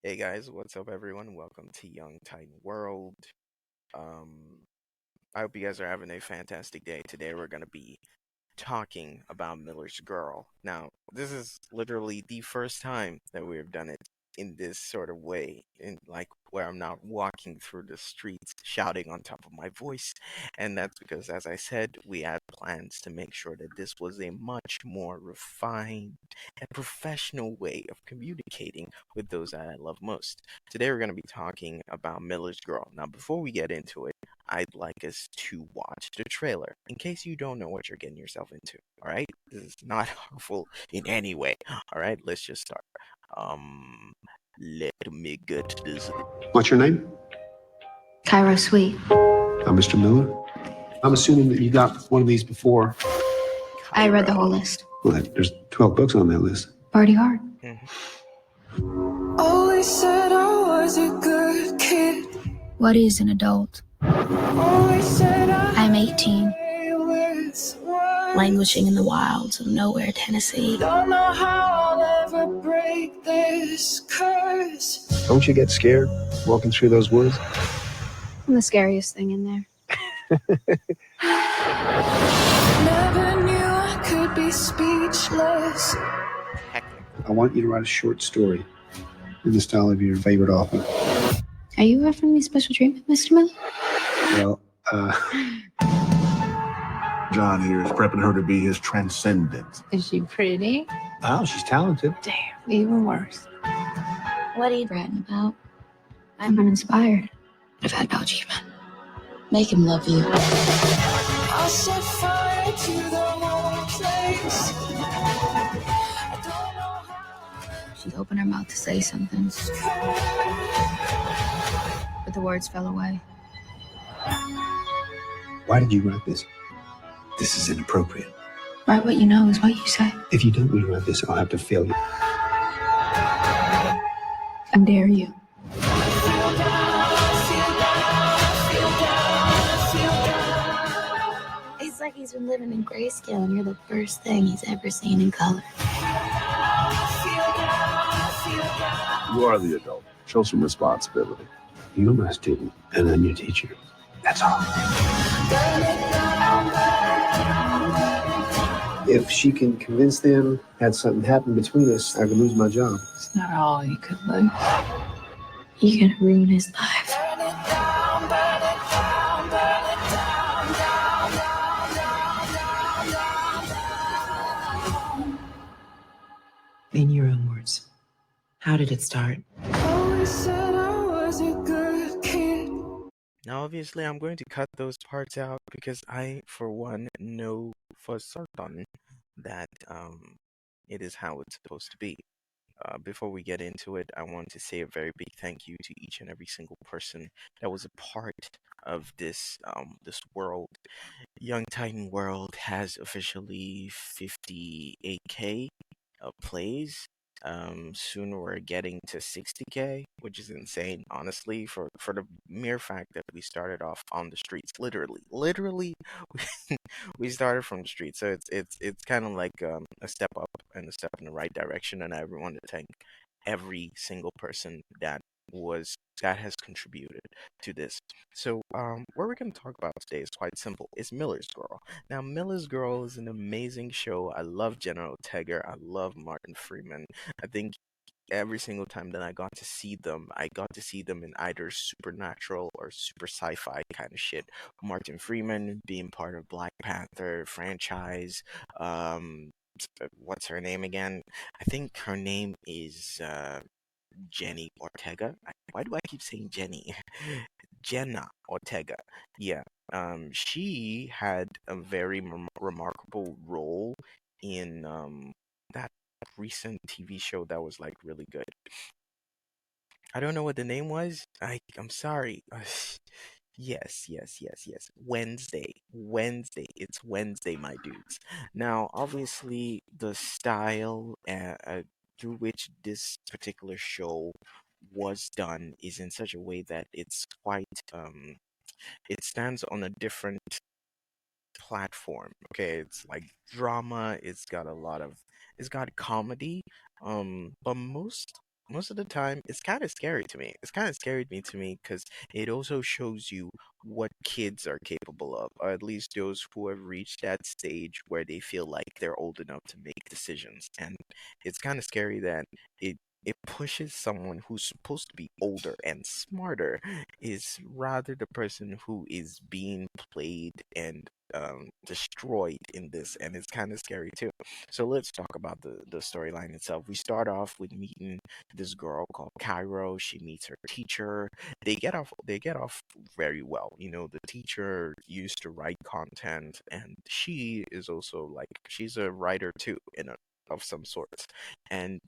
Hey guys, what's up everyone? Welcome to Young Titan World. Um, I hope you guys are having a fantastic day. Today we're gonna be talking about Miller's Girl. Now, this is literally the first time that we have done it in this sort of way, in like where I'm not walking through the streets shouting on top of my voice. And that's because, as I said, we had plans to make sure that this was a much more refined and professional way of communicating with those that I love most. Today we're going to be talking about Miller's Girl. Now, before we get into it, I'd like us to watch the trailer in case you don't know what you're getting yourself into. All right, this is not harmful in any way. All right, let's just start. Um, let me get this. What's your name? Cairo Sweet. I'm Mr. Miller. I'm assuming that you got one of these before. I read the whole list. Well, there's 12 books on that list. Party hard. Always said I was a good kid. What is an adult? Always said I'm 18, was languishing in the wilds of nowhere, Tennessee. Don't know how I'll ever break this curse. Don't you get scared walking through those woods? I'm the scariest thing in there. Never knew I could be speechless. I want you to write a short story in the style of your favorite author. Are you offering me special treatment, Mr. Miller? Well, John here is prepping her to be his transcendent. Is she pretty? oh, she's talented. Damn, even worse. What are you writing about? I'm uninspired. I've had no achievement. Make him love you. I set fire to the whole place. I don't know how. She opened her mouth to say something, but the words fell away. Why did you write this? This is inappropriate. Write what you know is what you say. If you don't rewrite this, I'll have to fail you. I dare you. It's like he's been living in grayscale and you're the first thing he's ever seen in color. You are the adult. Show some responsibility. You're my student, and I'm your teacher. That's all. If she can convince them, had something happen between us, I could lose my job. It's not all you could lose. You're gonna ruin his life. Burn it down, burn it down, burn it down, down, down, down, down. In your own words, how did it start? Always said I was a good kid. Now, obviously, I'm going to cut those parts out because I, for one, know for certain that it is how it's supposed to be. Before we get into it, I want to say a very big thank you to each and every single person that was a part of this world. Young Titan World has officially 58K plays. Soon we're getting to 60K, which is insane, honestly, for the mere fact that we started off on the streets, literally, we started from the streets. So it's kind of like a step up and a step in the right direction, and I want to thank every single person that has contributed to this. So, what we're going to talk about today is quite simple. It's Miller's Girl. Now, Miller's Girl is an amazing show. I love General Tegger. I love Martin Freeman. I think every single time that I got to see them, I got to see them in either supernatural or super sci-fi kind of shit. Martin Freeman being part of Black Panther franchise. What's her name again? I think her name is Jenny Ortega. Why do I keep saying Jenny? Jenna Ortega. Yeah. She had a very remarkable role in that recent TV show that was like really good. I don't know what the name was. I'm sorry. Yes. Wednesday. It's Wednesday, my dudes. Now, obviously, the style through which this particular show was done is in such a way that it's quite it stands on a different platform. Okay, it's like drama. It's got comedy. But most most of the time it's kind of scary to me. It's kind of scary to me because it also shows you what kids are capable of, or at least those who have reached that stage where they feel like they're old enough to make decisions. And it's kind of scary that it pushes someone who's supposed to be older and smarter is rather the person who is being played and destroyed in this, and it's kind of scary too. So let's talk about the storyline itself. We start off with meeting this girl called Cairo. She meets her teacher. They get off very well. You know, the teacher used to write content, and she is also like she's a writer too in a of some sorts. And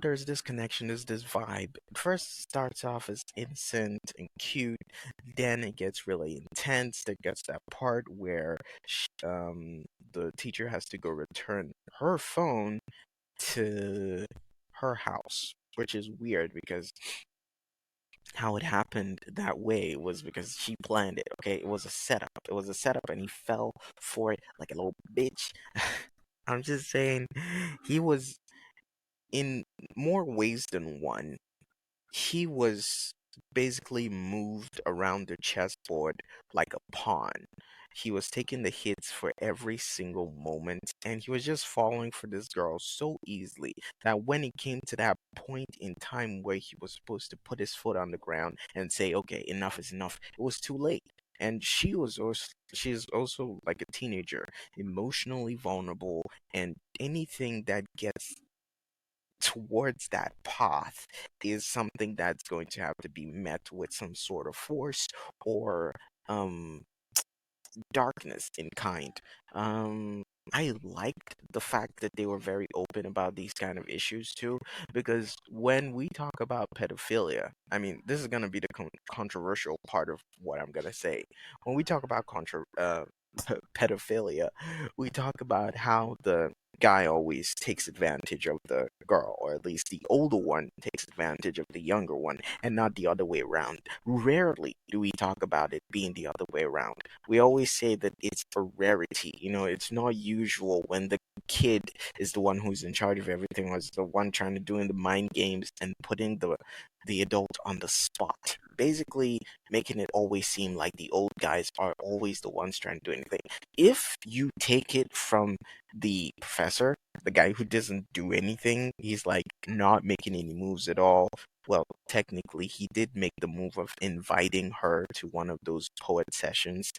there's this connection, there's this vibe. It first starts off as innocent and cute, then it gets really intense. There gets that part where the teacher has to go return her phone to her house, which is weird because how it happened that way was because she planned it. Okay, it was a setup. It was a setup, and he fell for it like a little bitch. I'm just saying, he was in more ways than one. He was basically moved around the chessboard like a pawn. He was taking the hits for every single moment, and he was just falling for this girl so easily that when it came to that point in time where he was supposed to put his foot on the ground and say, okay, enough is enough, it was too late. And she's also like a teenager, emotionally vulnerable, and anything that gets towards that path is something that's going to have to be met with some sort of force or um darkness in kind. Um, I liked the fact that they were very open about these kind of issues too, because when we talk about pedophilia, I mean, this is going to be the controversial part of what I'm going to say. When we talk about pedophilia, we talk about how the guy always takes advantage of the girl, or at least the older one takes advantage of the younger one, and not the other way around. Rarely do we talk about it being the other way around. We always say that it's a rarity. It's not usual when the kid is the one who's in charge of everything, or is the one trying to doing the mind games and putting the adult on the spot. Basically, making it always seem like the old guys are always the ones trying to do anything. If you take it from the professor, the guy who doesn't do anything, he's like not making any moves at all. Well, technically, he did make the move of inviting her to one of those poet sessions,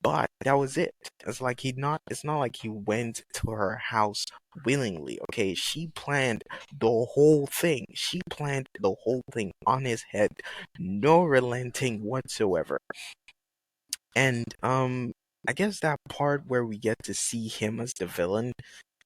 but that was it. It's not like he went to her house willingly. Okay, she planned the whole thing. She planned the whole thing on his head. No relenting whatsoever. And I guess that part where we get to see him as the villain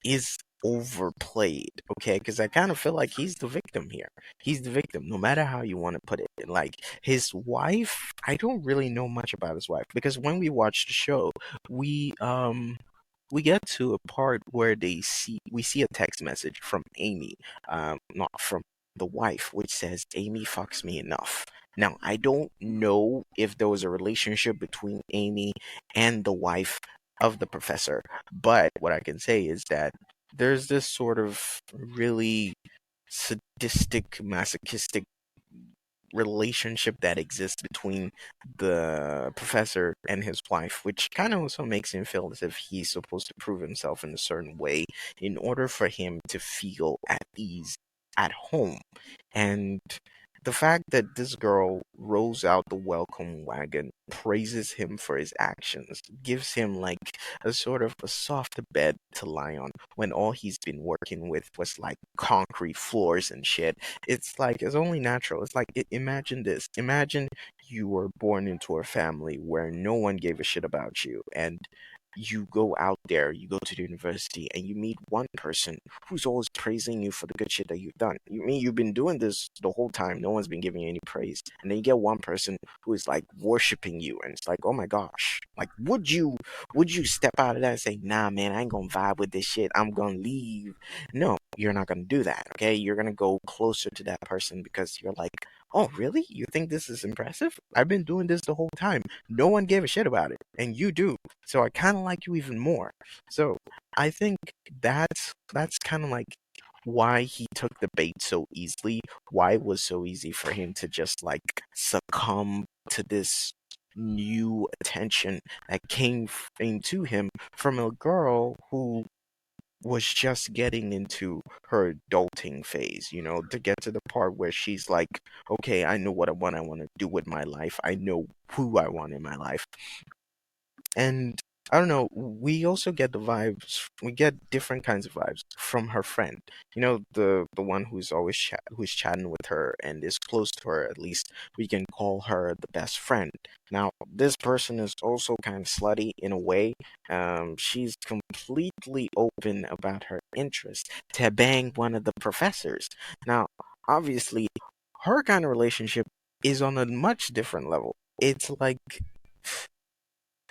is overplayed, okay? Because I kind of feel like he's the victim here. He's the victim, no matter how you want to put it. Like his wife, I don't really know much about his wife because when we watch the show, we we get to a part where we see a text message from Amy, not from the wife, which says Amy fucks me enough. Now, I don't know if there was a relationship between Amy and the wife of the professor, but what I can say is that there's this sort of really sadistic, masochistic relationship that exists between the professor and his wife, which kind of also makes him feel as if he's supposed to prove himself in a certain way in order for him to feel at ease at home. And the fact that this girl rolls out the welcome wagon, praises him for his actions, gives him like a sort of a soft bed to lie on when all he's been working with was like concrete floors and shit. It's only natural. It's like imagine this. Imagine you were born into a family where no one gave a shit about you, and you go out there, you go to the university, and you meet one person who's always praising you for the good shit that you've done. You mean you've been doing this the whole time, no one's been giving you any praise, and then you get one person who is like worshiping you, and it's like, oh my gosh, like would you step out of that and say, nah, man, I ain't gonna vibe with this shit, I'm gonna leave? No, you're not gonna do that. Okay, you're gonna go closer to that person because you're like, oh really, you think this is impressive? I've been doing this the whole time, no one gave a shit about it, and you do. So I kind of like you even more. So I think that's kind of like why he took the bait so easily, why it was so easy for him to just like succumb to this new attention that came into him from a girl who was just getting into her adulting phase, to get to the part where she's like, okay, I know what I want to do with my life. I know who I want in my life. And I don't know, we also get the vibes, we get different kinds of vibes from her friend. The one who's always who's chatting with her and is close to her, at least we can call her the best friend. Now, this person is also kind of slutty in a way. She's completely open about her interest to bang one of the professors. Now, obviously, her kind of relationship is on a much different level. It's like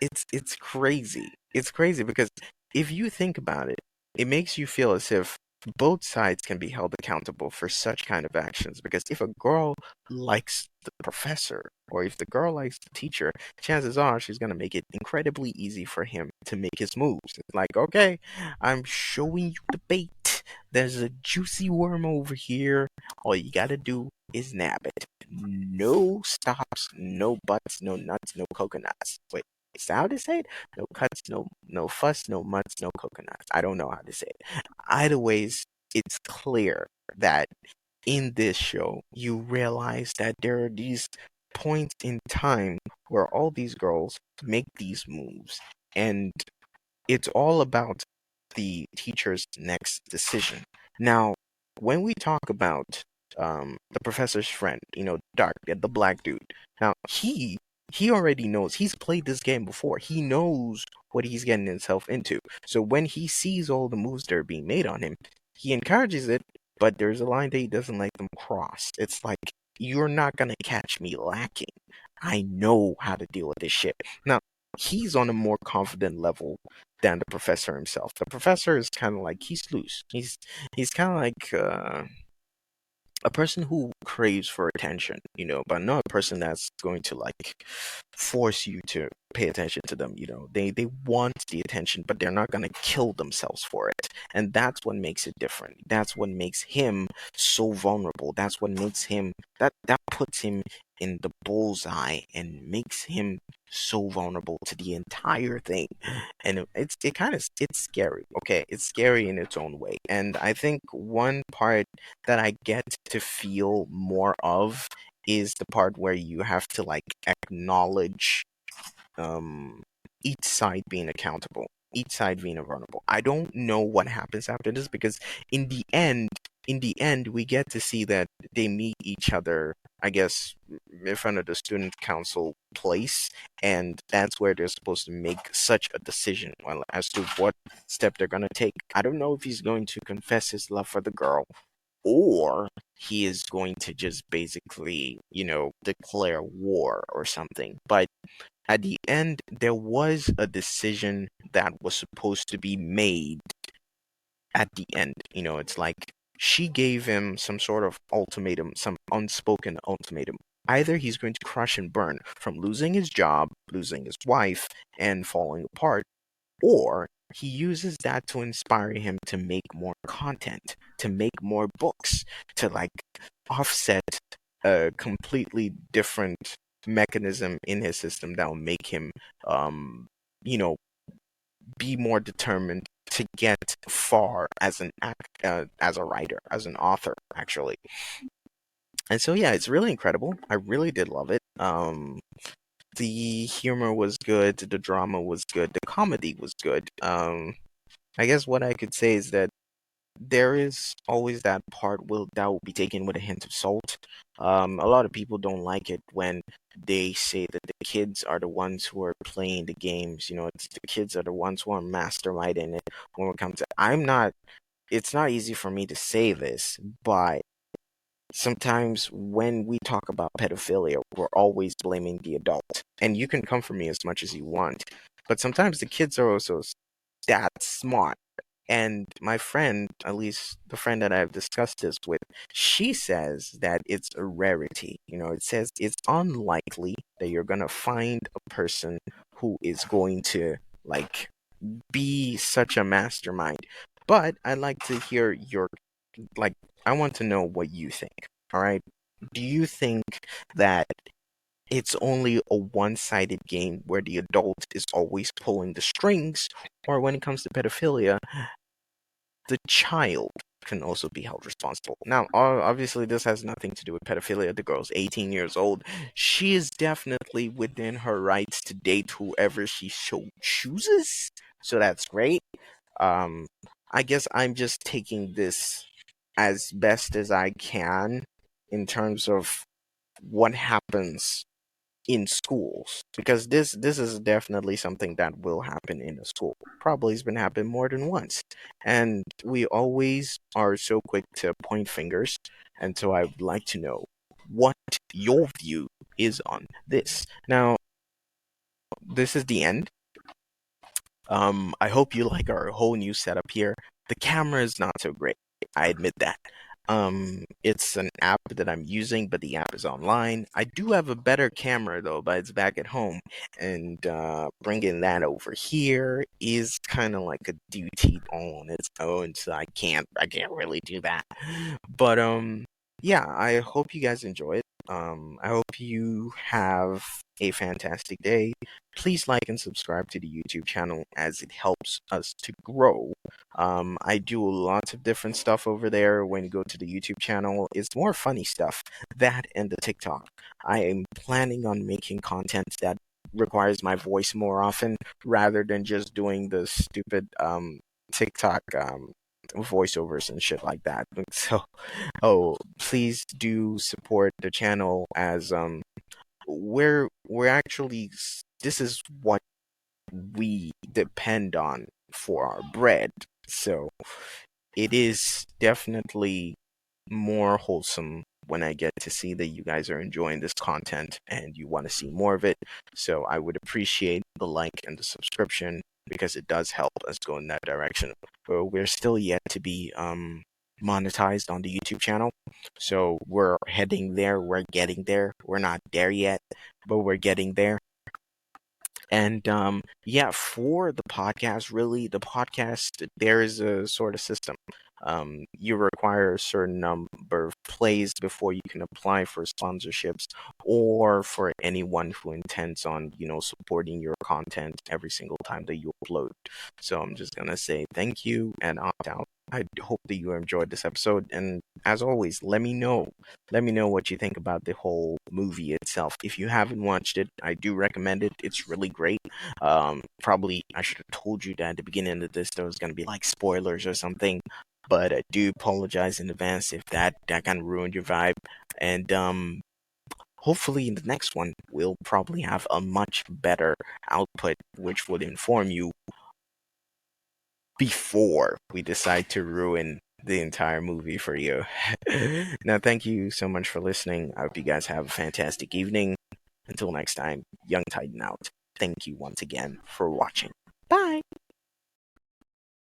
it's crazy. It's crazy because if you think about it, it makes you feel as if both sides can be held accountable for such kind of actions. Because if a girl likes the professor or if the girl likes the teacher, chances are she's gonna make it incredibly easy for him to make his moves. It's like, okay, I'm showing you the bait. There's a juicy worm over here. All you gotta do is nab it. No stops, no butts, no nuts, no coconuts. Wait, is that how they say it? No cuts, no fuss, no mutts, no coconuts. I don't know how to say it. Either ways, it's clear that in this show you realize that there are these points in time where all these girls make these moves, and it's all about the teacher's next decision. Now, when we talk about the professor's friend, Dark, the black dude. Now, he already knows. He's played this game before. He knows what he's getting himself into. So when he sees all the moves that are being made on him, he encourages it, but there's a line that he doesn't like them cross. It's like, you're not gonna catch me lacking. I know how to deal with this shit. Now, he's on a more confident level than the professor himself. The professor is kind of like, he's loose. He's kind of like a person who craves for attention, but not a person that's going to like force you to pay attention to them. They want the attention, but they're not going to kill themselves for it. And that's what makes it different. That's what makes him so vulnerable. That's what makes him that puts him in the bullseye and makes him so vulnerable to the entire thing. And it's scary. Okay, it's scary in its own way. And I think one part that I get to feel more of is the part where you have to like acknowledge um each side being accountable, each side being vulnerable. I don't know what happens after this because in the end, we get to see that they meet each other, I guess, in front of the student council place, and that's where they're supposed to make such a decision as to what step they're gonna take. I don't know if he's going to confess his love for the girl or he is going to just basically, declare war or something. But at the end, there was a decision that was supposed to be made at the end. It's like she gave him some sort of ultimatum, some unspoken ultimatum. Either he's going to crush and burn from losing his job, losing his wife, and falling apart, or he uses that to inspire him to make more content, to make more books, to like offset a completely different mechanism in his system that will make him, you know, be more determined to get far as as a writer, as an author, actually. And so yeah, it's really incredible. I really did love it. The humor was good, the drama was good, the comedy was good. I guess what I could say is that there is always that part that will be taken with a hint of salt. A lot of people don't like it when they say that the kids are the ones who are playing the games. It's the kids are the ones who are masterminding it. When it comes to, I'm not. It's not easy for me to say this, but sometimes when we talk about pedophilia, we're always blaming the adult. And you can come for me as much as you want, but sometimes the kids are also that smart. And my friend, at least the friend that I've discussed this with, she says that it's a rarity. It says it's unlikely that you're going to find a person who is going to, like, be such a mastermind. But I'd like to hear your like, I want to know what you think. All right. Do you think that it's only a one-sided game where the adult is always pulling the strings, or when it comes to pedophilia, the child can also be held responsible? Now, obviously, this has nothing to do with pedophilia. The girl's 18 years old. She is definitely within her rights to date whoever she so chooses. So that's great. Um, I guess I'm just taking this as best as I can in terms of what happens in schools, because this is definitely something that will happen in a school. Probably has been happened more than once, and we always are so quick to point fingers. And so I'd like to know what your view is on this. Now, this is the end. I hope you like our whole new setup here. The camera is not so great. I admit that. It's an app that I'm using, but the app is online. I do have a better camera though, but it's back at home, and bringing that over here is kind of like a duty on its own, so I can't really do that. But yeah, I hope you guys enjoy it. I hope you have a fantastic day. Please like and subscribe to the YouTube channel as it helps us to grow. I do lots of different stuff over there. When you go to the YouTube channel, it's more funny stuff. That and the TikTok. I am planning on making content that requires my voice more often rather than just doing the stupid TikTok voiceovers and shit like that. So, oh, please do support the channel, as we're actually, this is what we depend on for our bread. So it is definitely more wholesome when I get to see that you guys are enjoying this content and you want to see more of it. So I would appreciate the like and the subscription, because it does help us go in that direction. But we're still yet to be monetized on the YouTube channel. So we're heading there, we're getting there. We're not there yet, but we're getting there. And yeah, for the podcast, really, the podcast, there is a sort of system. You require a certain number of plays before you can apply for sponsorships, or for anyone who intends on, supporting your content every single time that you upload. So I'm just gonna say thank you and opt out. I hope that you enjoyed this episode, and as always, let me know. Let me know what you think about the whole movie itself. If you haven't watched it, I do recommend it. It's really great. Probably I should have told you that at the beginning of this there was gonna be like spoilers or something, but I do apologize in advance if that kind of ruined your vibe. And hopefully in the next one we'll probably have a much better output, which would inform you before we decide to ruin the entire movie for you. Now, thank you so much for listening. I hope you guys have a fantastic evening. Until next time, Young Titan out. Thank you once again for watching. Bye.